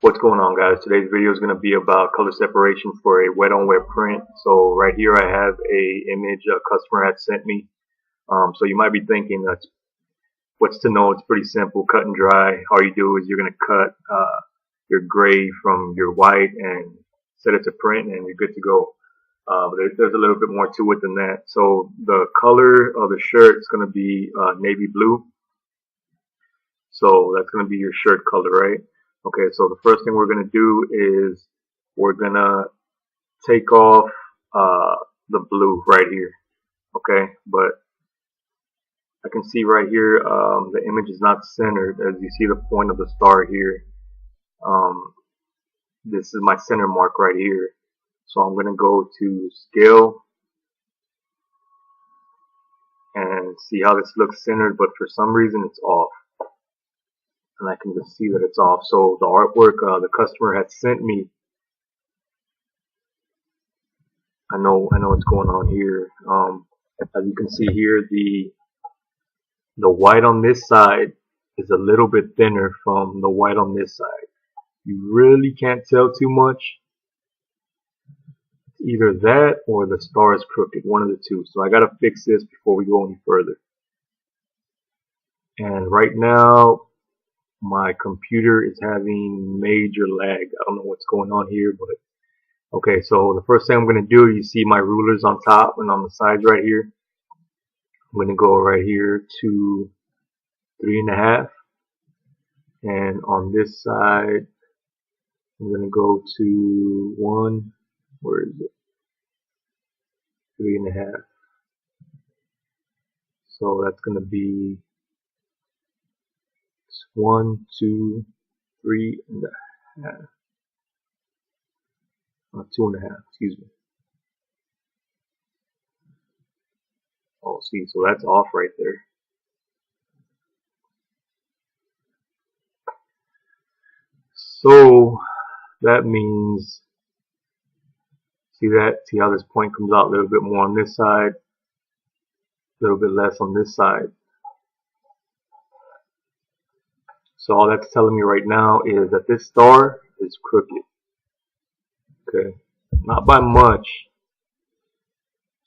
What's going on, guys? Today's video is going to be about color separation for a wet on wet print. So right here I have a image a customer had sent me. So you might be thinking, that's what's to know. It's pretty simple, cut and dry. All you do is you're going to cut your gray from your white and set it to print and you're good to go. But there's a little bit more to it than that. So the color of the shirt is going to be navy blue. So that's going to be your shirt color, right? Okay, so the first thing we're going to do is we're going to take off the blue right here. Okay, but I can see right here the image is not centered. As you see the point of the star here, this is my center mark right here. So I'm going to go to scale and see how this looks centered, but for some reason it's off. And I can just see that it's off. So the artwork the customer had sent me, I know what's going on here. As you can see here, the white on this side is a little bit thinner from the white on this side. You really can't tell too much. It's either that or the star is crooked, one of the two. So I gotta fix this before we go any further. And right now my computer is having major lag. I don't know what's going on here, but okay, so the first thing I'm going to do, you see my rulers on top and on the sides right here. I'm going to go right here to 3.5, and on this side I'm going to go to 1, where is it, 3.5. So that's going to be 1, 2, 3.5. 2.5, excuse me. Oh, see, so that's off right there. So that means, see how this point comes out a little bit more on this side, a little bit less on this side. So all that's telling me right now is that this star is crooked. Okay, not by much.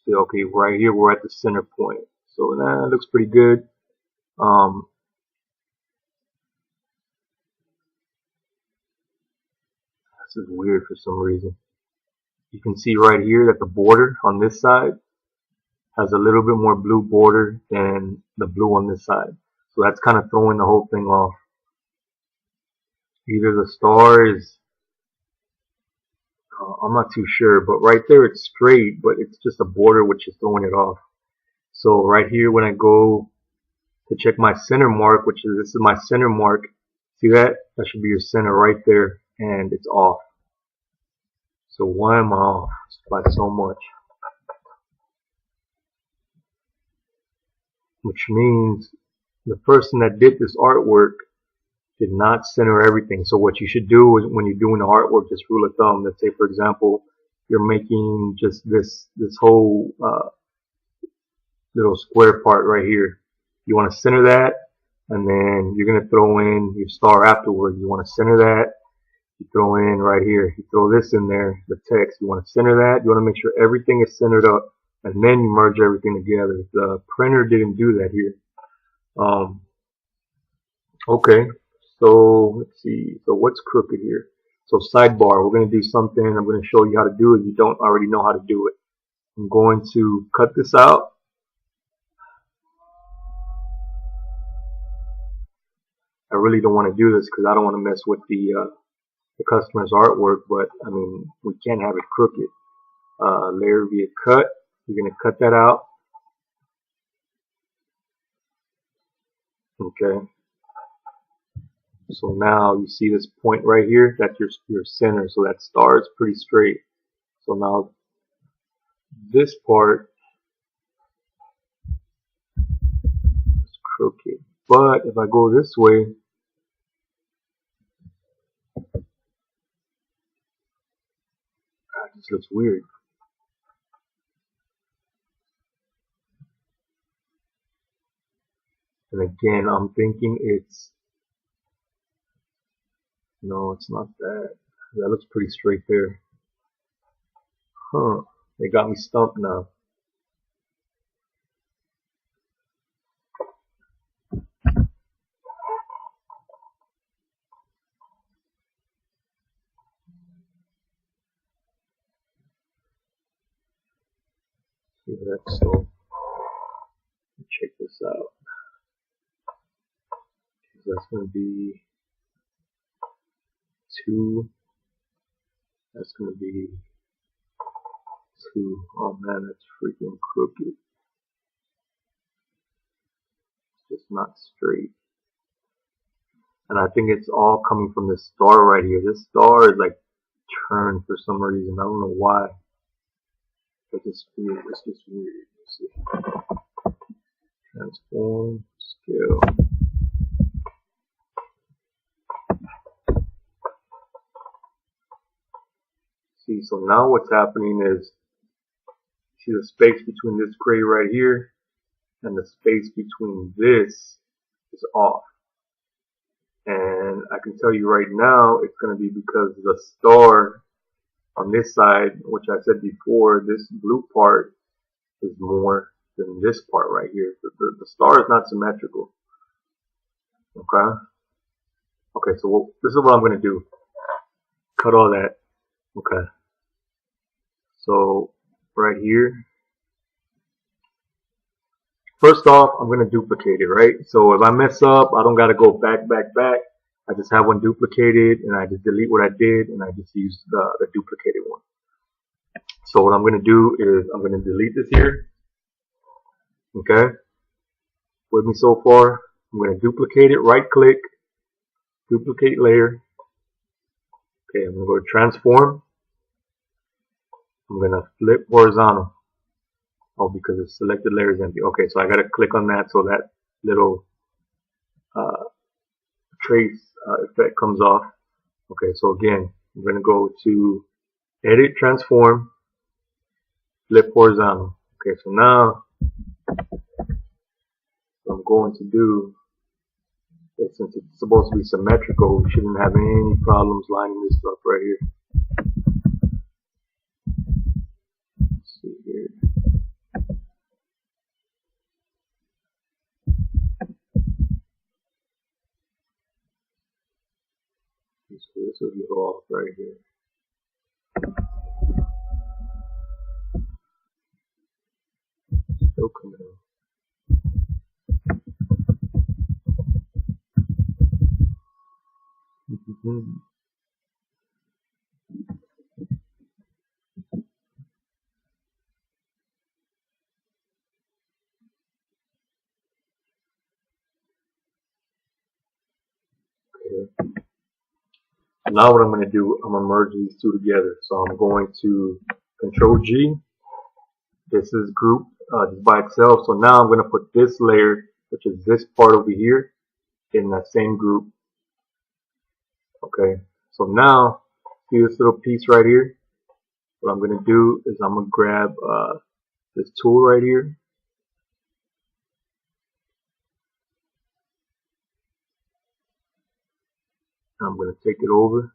See, okay, right here we're at the center point. So that looks pretty good. This is weird for some reason. You can see right here that the border on this side has a little bit more blue border than the blue on this side. So that's kind of throwing the whole thing off. Either the star is, I'm not too sure, but right there it's straight, but it's just a border which is throwing it off. So right here when I go to check my center mark, which is, this is my center mark, see that? That should be your center right there, and it's off. So why am I off by so much? Which means the person that did this artwork did not center everything. So what you should do is, when you're doing the artwork, just rule of thumb, let's say for example you're making just this whole little square part right here, you want to center that, and then you're going to throw in your star afterwards. You want to center that, you throw in right here, you throw this in there, the text, you want to center that, you want to make sure everything is centered up, and then you merge everything together. The printer didn't do that here. Okay, so let's see, so what's crooked here? So sidebar, we're going to do something I'm going to show you how to do if you don't already know how to do it. I'm going to cut this out. I really don't want to do this because I don't want to mess with the customer's artwork, but I mean, we can't have it crooked. Layer via cut, you're going to cut that out. Okay. So now you see this point right here, that's your center, so that star is pretty straight. So now this part is crooked. But if I go this way, this looks weird. And again, I'm thinking it's No, it's not that. That looks pretty straight there. Huh. They got me stumped now. See that? So check this out. That's going to be 2. That's going to be 2. Oh man, that's freaking crooked. It's just not straight. And I think it's all coming from this star right here. This star is like turned for some reason. I don't know why. It's just weird. It's just weird. Let's see. Transform, scale. See, so now what's happening is, see the space between this gray right here and the space between this is off. And I can tell you right now it's going to be because the star on this side, which I said before, this blue part is more than this part right here. The star is not symmetrical. Okay? Okay, so this is what I'm going to do. Cut all that. Okay. So right here, first off, I'm going to duplicate it, right? So if I mess up, I don't got to go back. I just have one duplicated, and I just delete what I did, and I just use the duplicated one. So what I'm going to do is I'm going to delete this here. Okay? With me so far? I'm going to duplicate it, right click, duplicate layer. Okay, I'm going to go to transform. I'm going to flip horizontal. Oh, because the selected layer is empty. Okay, so I got to click on that so that little trace effect comes off. Okay, so again, I'm going to go to edit, transform, flip horizontal. Okay, so now what I'm going to do is, since it's supposed to be symmetrical, we shouldn't have any problems lining this up right here. Let's see here. So this is a little off right here. Still coming out. Okay. Now what I'm going to do, I'm going to merge these two together. So I'm going to Control G. This is group just by itself. So now I'm going to put this layer, which is this part over here, in that same group. Okay. So now, see this little piece right here? What I'm going to do is I'm going to grab this tool right here. I'm going to take it over.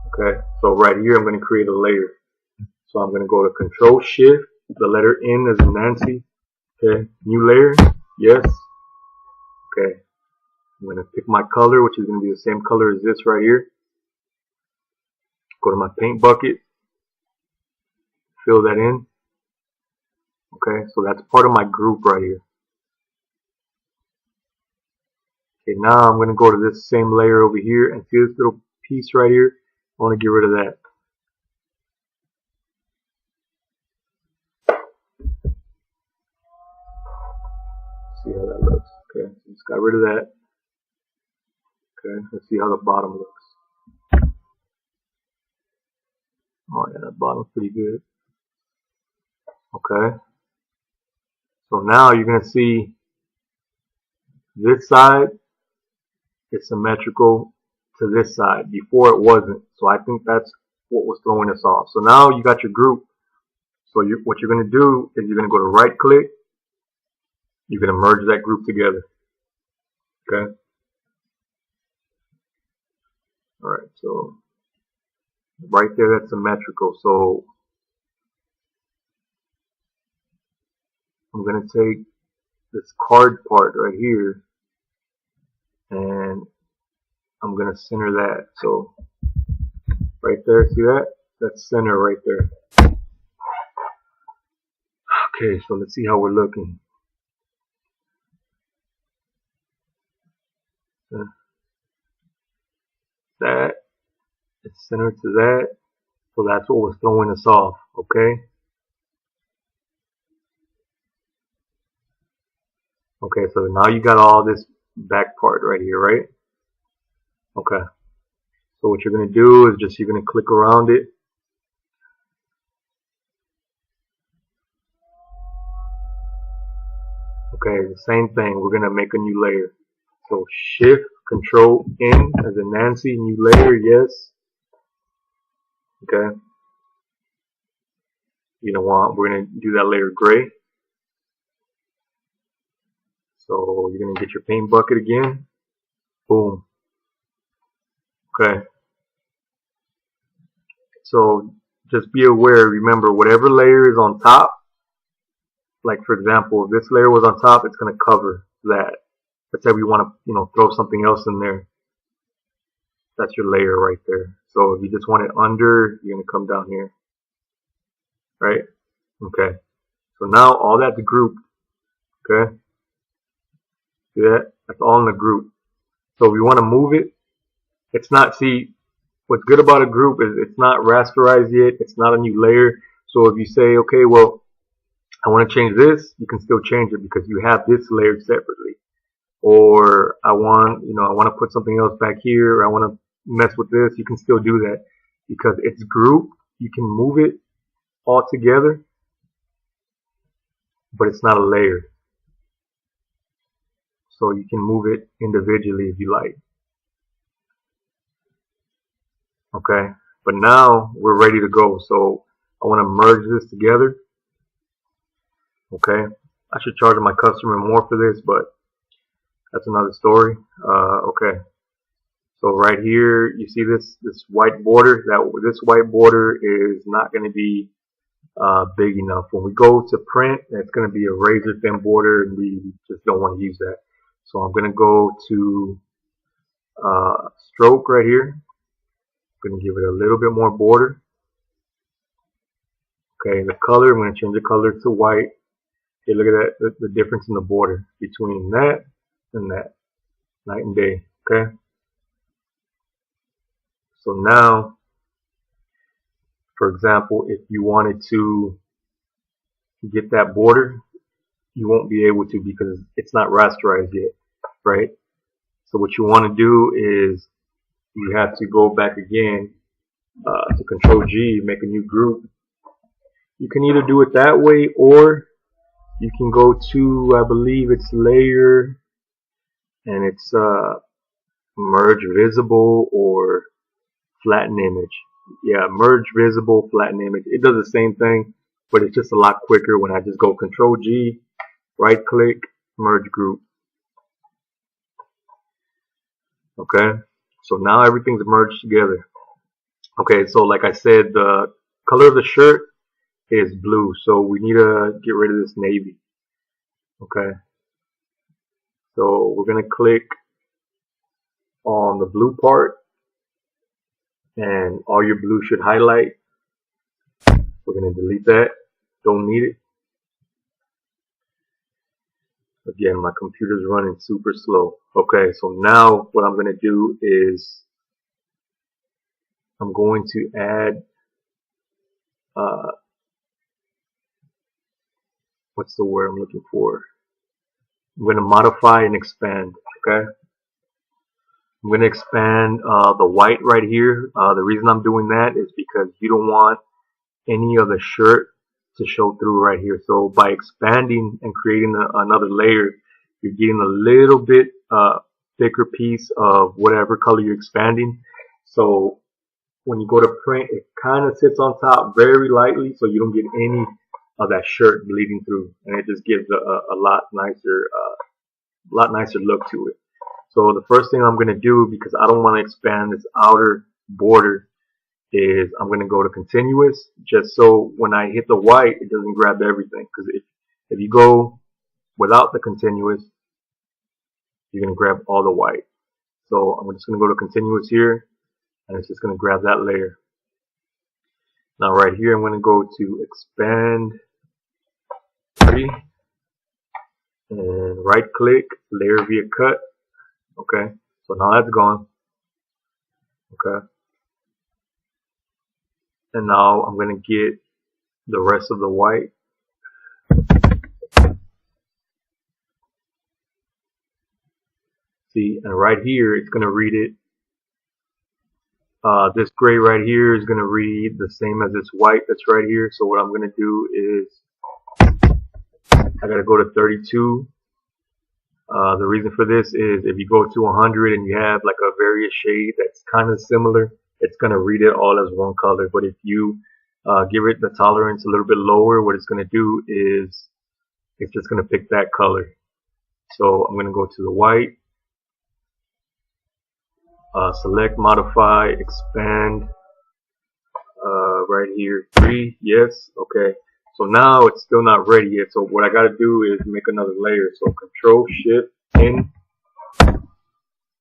Okay, so right here I'm going to create a layer. So I'm going to go to Control Shift, the letter N as in Nancy. Okay, new layer, yes. Okay, I'm going to pick my color, which is going to be the same color as this right here. Go to my paint bucket, fill that in. Okay, so that's part of my group right here. Okay, now I'm going to go to this same layer over here and see this little piece right here. I want to get rid of that. See how that looks. Okay, so just got rid of that. Okay, let's see how the bottom looks. Oh yeah, that bottom's pretty good. Okay, so now you're going to see this side is symmetrical to this side. Before it wasn't. So I think that's what was throwing us off. So now you got your group. So what you're going to do is you're going to go to right click. You're going to merge that group together. Okay. Alright, so right there, that's symmetrical. So I'm going to take this card part right here and I'm going to center that. So right there, see that? That's center right there. Okay, so let's see how we're looking. That is centered to that. So that's what was throwing us off, okay? Okay, so now you got all this back part right here, right? Okay. So what you're going to do is just you're going to click around it. Okay, the same thing. We're going to make a new layer. So Shift, Control, N as in Nancy, new layer, yes. Okay. You know what? We're going to do that layer gray. So you're going to get your paint bucket again. Boom. Okay. So just be aware, remember, whatever layer is on top, like for example, if this layer was on top, it's going to cover that. Let's say we want to, throw something else in there. That's your layer right there. So if you just want it under, you're going to come down here. Right? Okay. So now all that's grouped. Okay. See that? That's all in the group. So if we want to move it, it's not, see, what's good about a group is it's not rasterized yet. It's not a new layer. So if you say, okay, well, I want to change this, you can still change it because you have this layer separately. Or I want to put something else back here, or I want to mess with this, you can still do that because it's grouped. You can move it all together, but it's not a layer. So you can move it individually if you like. Okay, but now we're ready to go. So I want to merge this together. Okay, I should charge my customer more for this, but that's another story. Okay, so right here you see this white border. This white border is not going to be big enough. When we go to print, it's going to be a razor thin border, and we just don't want to use that. So I'm going to go to stroke right here. I'm going to give it a little bit more border. Okay, the color, I'm going to change the color to white. Okay, look at that, the difference in the border between that and that. Night and day, okay? So now, for example, if you wanted to get that border, you won't be able to because it's not rasterized yet, right? So what you want to do is you have to go back again to Control G, make a new group. You can either do it that way, or you can go to, I believe it's layer, and it's merge visible or flatten image. Yeah, merge visible, flatten image. It does the same thing, but it's just a lot quicker when I just go Control G, right click, merge group. Okay, so now everything's merged together. Okay, so like I said, the color of the shirt is blue, so we need to get rid of this navy. Okay, so we're going to click on the blue part, and all your blue should highlight. We're going to delete that. Don't need it. Again, my computer's running super slow. Okay, so now what I'm going to do is I'm going to add what's the word I'm looking for? I'm going to modify and expand. Okay, I'm going to expand the white right here. The reason I'm doing that is because you don't want any of the shirt to show through right here. So by expanding and creating another layer, you're getting a little bit thicker piece of whatever color you're expanding. So when you go to print, it kind of sits on top very lightly, so you don't get any of that shirt bleeding through, and it just gives a lot nicer look to it. So the first thing I'm going to do, because I don't want to expand this outer border, is I'm going to go to continuous, just so when I hit the white, it doesn't grab everything. Because if you go without the continuous, you're going to grab all the white. So I'm just going to go to continuous here, and it's just going to grab that layer. Now right here, I'm going to go to expand 3, and right click, layer via cut. Okay, so now that's gone. Okay, and now I'm going to get the rest of the white. See, and right here, it's going to read it. This gray right here is going to read the same as this white that's right here. So what I'm going to do is I got to go to 32. The reason for this is if you go to 100 and you have like a various shade that's kind of similar, it's going to read it all as one color. But if you give it the tolerance a little bit lower, what it's going to do is it's just going to pick that color. So I'm going to go to the white. Select, modify, expand, right here, 3, yes, okay. So now it's still not ready yet. So what I got to do is make another layer. So Control Shift N,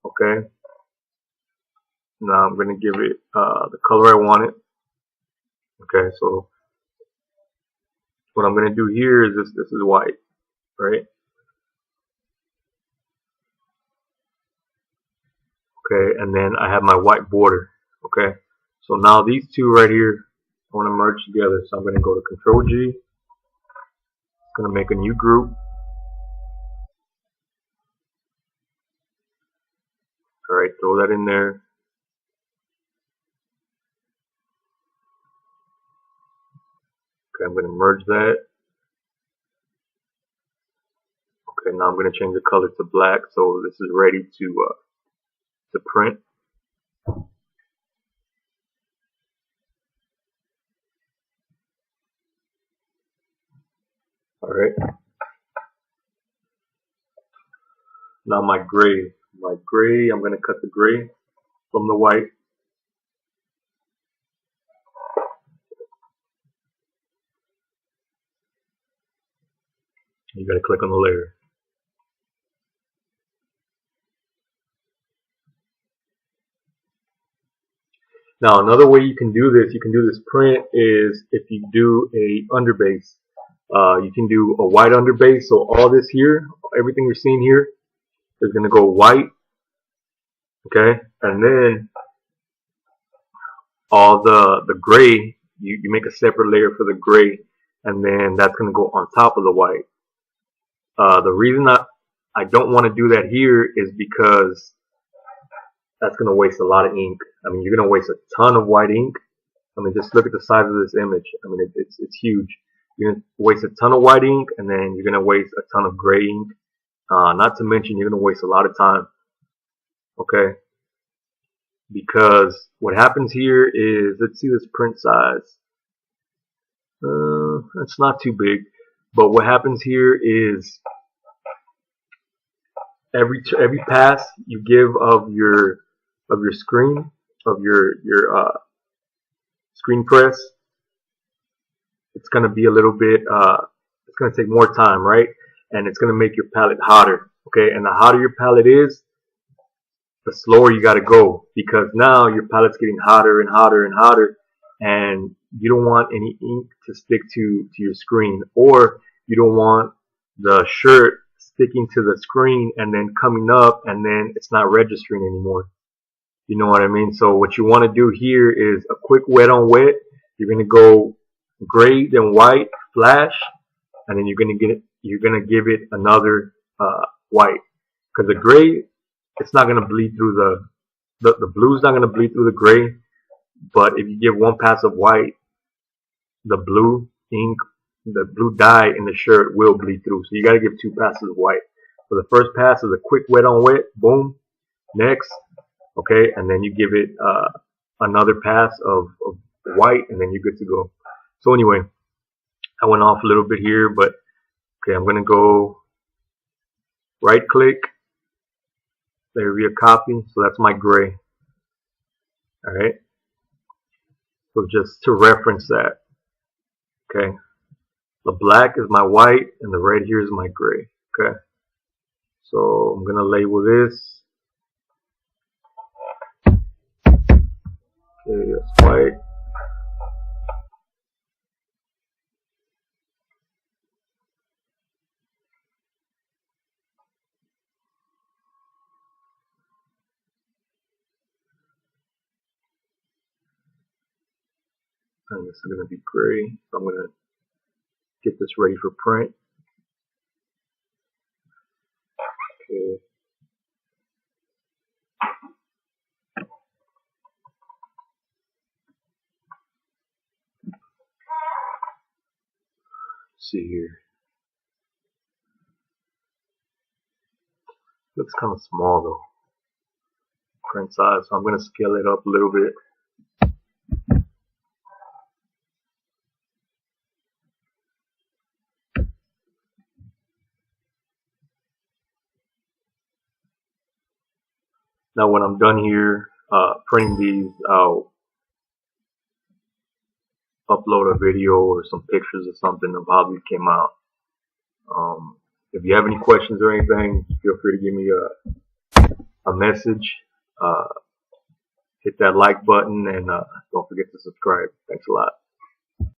okay. Now I'm going to give it the color I want it. Okay, so what I'm going to do here is this is white, right? Okay, and then I have my white border. Okay, so now these two right here, I want to merge together. So I'm going to go to Control G. It's going to make a new group. All right, throw that in there. Okay, I'm going to merge that. Okay, now I'm going to change the color to black. So this is ready to print. Alright. Now my gray. I'm going to cut the gray from the white. You got to click on the layer. Now another way you can do this print is if you do a underbase. You can do a white underbase. So all this here, everything you're seeing here is going to go white. Okay, and then all the gray, you make a separate layer for the gray, and then that's going to go on top of the white. The reason I don't want to do that here is because that's going to waste a lot of ink. I mean, you're going to waste a ton of white ink. I mean, just look at the size of this image. I mean, it's huge. You're going to waste a ton of white ink, and then you're going to waste a ton of gray ink. Not to mention, you're going to waste a lot of time. Okay? Because what happens here is, let's see this print size. It's not too big. But what happens here is every pass you give of your screen, of your screen press, it's going to be a little bit, it's going to take more time, right? And it's going to make your palette hotter, okay? And the hotter your palette is, the slower you got to go, because now your palette's getting hotter and hotter and hotter, and you don't want any ink to stick to your screen, or you don't want the shirt sticking to the screen and then coming up and then it's not registering anymore. You know what I mean? So what you want to do here is a quick wet on wet. You're going to go gray, then white, flash, and then you're going to give it another white. Because the gray, it's not going to bleed through the blue's not going to bleed through the gray, but if you give one pass of white, the blue ink, the blue dye in the shirt will bleed through. So you got to give 2 passes of white. So the first pass is a quick wet on wet, boom, next, okay, and then you give it another pass of white, and then you're good to go. So anyway, I went off a little bit here, but okay, I'm going to go right click, There be a copy, so that's my gray. Alright, so just to reference that, okay, the black is my white and the red here is my gray. Okay, so I'm gonna label this. Okay, that's white. And this is gonna be gray. So I'm gonna get this ready for print. Okay. Let's see here. Looks kind of small though. Print size, so I'm gonna scale it up a little bit. Now when I'm done here printing these, I'll upload a video or some pictures or something of how these came out. If you have any questions or anything, feel free to give me a message. Hit that like button and don't forget to subscribe. Thanks a lot.